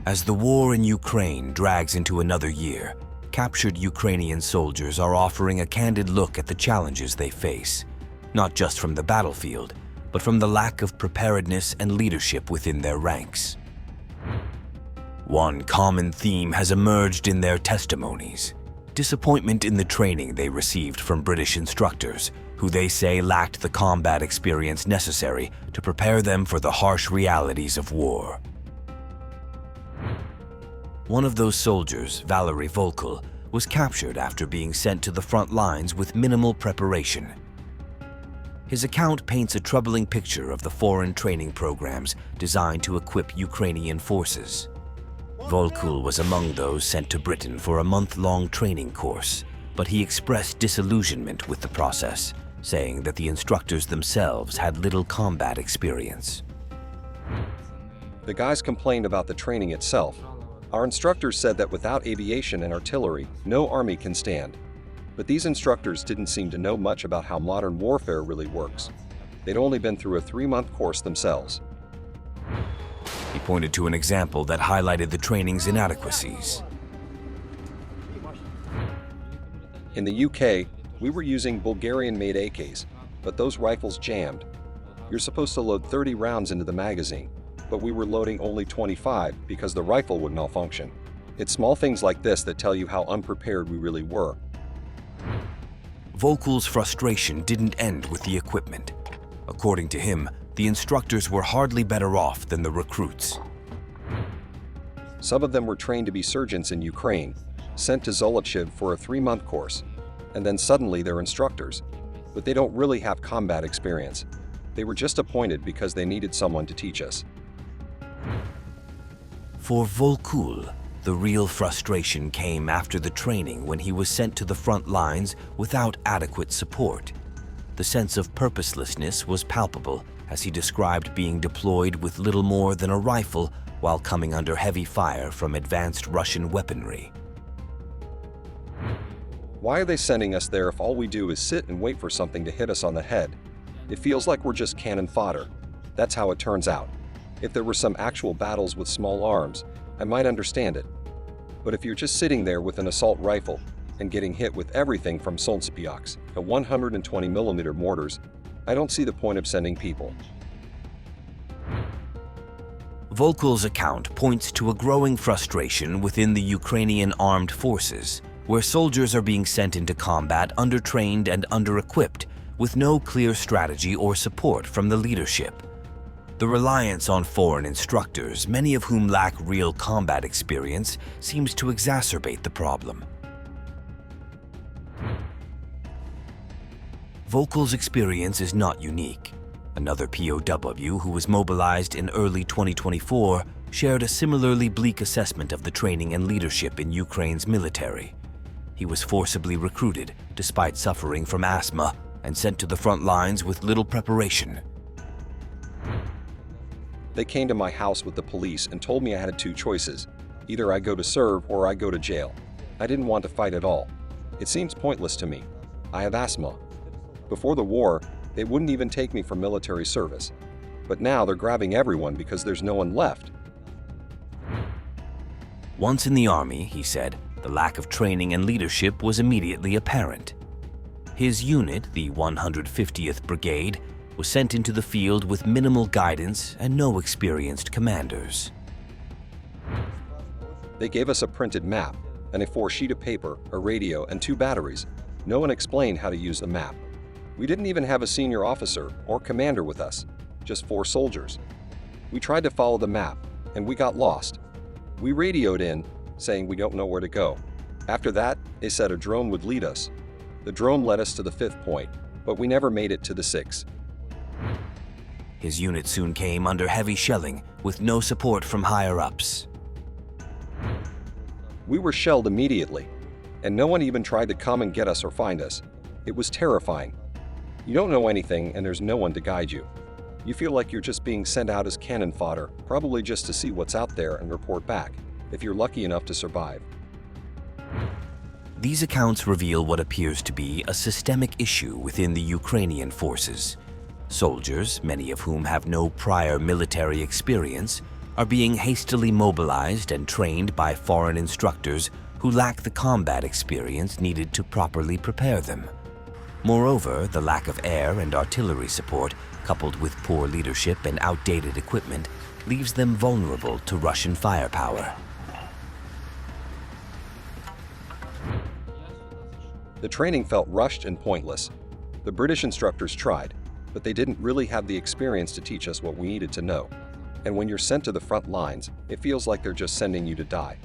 As the war in Ukraine drags into another year, captured Ukrainian soldiers are offering a candid look at the challenges they face, not just from the battlefield, but from the lack of preparedness and leadership within their ranks. One common theme has emerged in their testimonies: disappointment in the training they received from British instructors, who they say lacked the combat experience necessary to prepare them for the harsh realities of war. One of those soldiers, Volkul, was captured after being sent to the front lines with minimal preparation. His account paints a troubling picture of the foreign training programs designed to equip Ukrainian forces. Volkul was among those sent to Britain for a month-long training course, but he expressed disillusionment with the process, saying that the instructors themselves had little combat experience. The guys complained about the training itself. Our instructors said that without aviation and artillery, no army can stand. But these instructors didn't seem to know much about how modern warfare really works. They'd only been through a 3-month course themselves. He pointed to an example that highlighted the training's inadequacies. In the UK, we were using Bulgarian-made AKs, but those rifles jammed. You're supposed to load 30 rounds into the magazine, but we were loading only 25 because the rifle would malfunction. It's small things like this that tell you how unprepared we really were. Volkul's frustration didn't end with the equipment. According to him, the instructors were hardly better off than the recruits. Some of them were trained to be surgeons in Ukraine, sent to Zolochiv for a 3-month course, and then suddenly they're instructors. But they don't really have combat experience. They were just appointed because they needed someone to teach us. For Volkul, the real frustration came after the training when he was sent to the front lines without adequate support. The sense of purposelessness was palpable as he described being deployed with little more than a rifle while coming under heavy fire from advanced Russian weaponry. Why are they sending us there if all we do is sit and wait for something to hit us on the head? It feels like we're just cannon fodder. That's how it turns out. If there were some actual battles with small arms, I might understand it. But if you're just sitting there with an assault rifle and getting hit with everything from Solnspiaks to 120mm mortars, I don't see the point of sending people. Volkul's account points to a growing frustration within the Ukrainian armed forces, where soldiers are being sent into combat undertrained and under-equipped, with no clear strategy or support from the leadership. The reliance on foreign instructors, many of whom lack real combat experience, seems to exacerbate the problem. Volkul's experience is not unique. Another POW who was mobilized in early 2024 shared a similarly bleak assessment of the training and leadership in Ukraine's military. He was forcibly recruited despite suffering from asthma and sent to the front lines with little preparation. They came to my house with the police and told me I had 2 choices. Either I go to serve or I go to jail. I didn't want to fight at all. It seems pointless to me. I have asthma. Before the war, they wouldn't even take me for military service. But now they're grabbing everyone because there's no one left. Once in the army, he said, the lack of training and leadership was immediately apparent. His unit, the 150th Brigade, was sent into the field with minimal guidance and no experienced commanders. They gave us a printed map and a 4-sheet of paper, a radio, and 2 batteries. No one explained how to use the map. We didn't even have a senior officer or commander with us, just 4 soldiers. We tried to follow the map, and we got lost. We radioed in, saying we don't know where to go. After that, they said a drone would lead us. The drone led us to the 5th point, but we never made it to the 6th. His unit soon came under heavy shelling with no support from higher-ups. We were shelled immediately, and no one even tried to come and get us or find us. It was terrifying. You don't know anything and there's no one to guide you. You feel like you're just being sent out as cannon fodder, probably just to see what's out there and report back, if you're lucky enough to survive. These accounts reveal what appears to be a systemic issue within the Ukrainian forces. Soldiers, many of whom have no prior military experience, are being hastily mobilized and trained by foreign instructors who lack the combat experience needed to properly prepare them. Moreover, the lack of air and artillery support, coupled with poor leadership and outdated equipment, leaves them vulnerable to Russian firepower. The training felt rushed and pointless. The British instructors tried, but they didn't really have the experience to teach us what we needed to know. And when you're sent to the front lines, it feels like they're just sending you to die.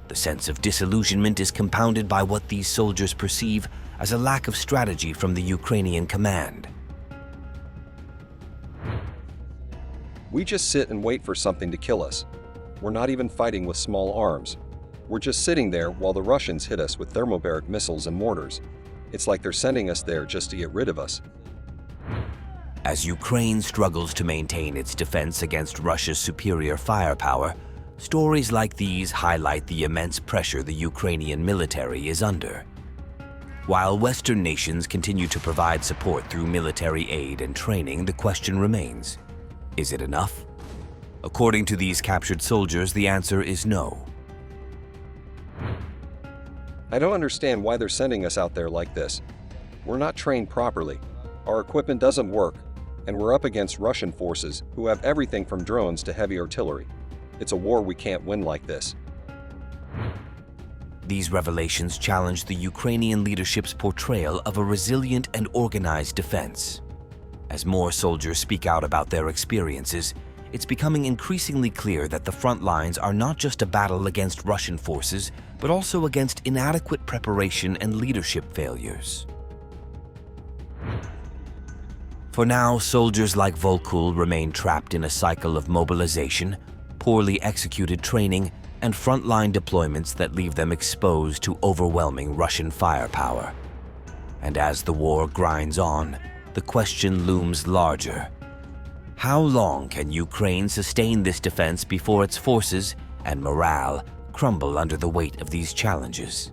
The sense of disillusionment is compounded by what these soldiers perceive as a lack of strategy from the Ukrainian command. We just sit and wait for something to kill us. We're not even fighting with small arms. We're just sitting there while the Russians hit us with thermobaric missiles and mortars. It's like they're sending us there just to get rid of us. As Ukraine struggles to maintain its defense against Russia's superior firepower, stories like these highlight the immense pressure the Ukrainian military is under. While Western nations continue to provide support through military aid and training, the question remains: is it enough? According to these captured soldiers, the answer is no. I don't understand why they're sending us out there like this. We're not trained properly, our equipment doesn't work, and we're up against Russian forces who have everything from drones to heavy artillery. It's a war we can't win like this. These revelations challenge the Ukrainian leadership's portrayal of a resilient and organized defense. As more soldiers speak out about their experiences, it's becoming increasingly clear that the front lines are not just a battle against Russian forces, but also against inadequate preparation and leadership failures. For now, soldiers like Volkul remain trapped in a cycle of mobilization, poorly executed training, and frontline deployments that leave them exposed to overwhelming Russian firepower. And as the war grinds on, the question looms larger. How long can Ukraine sustain this defense before its forces and morale crumble under the weight of these challenges?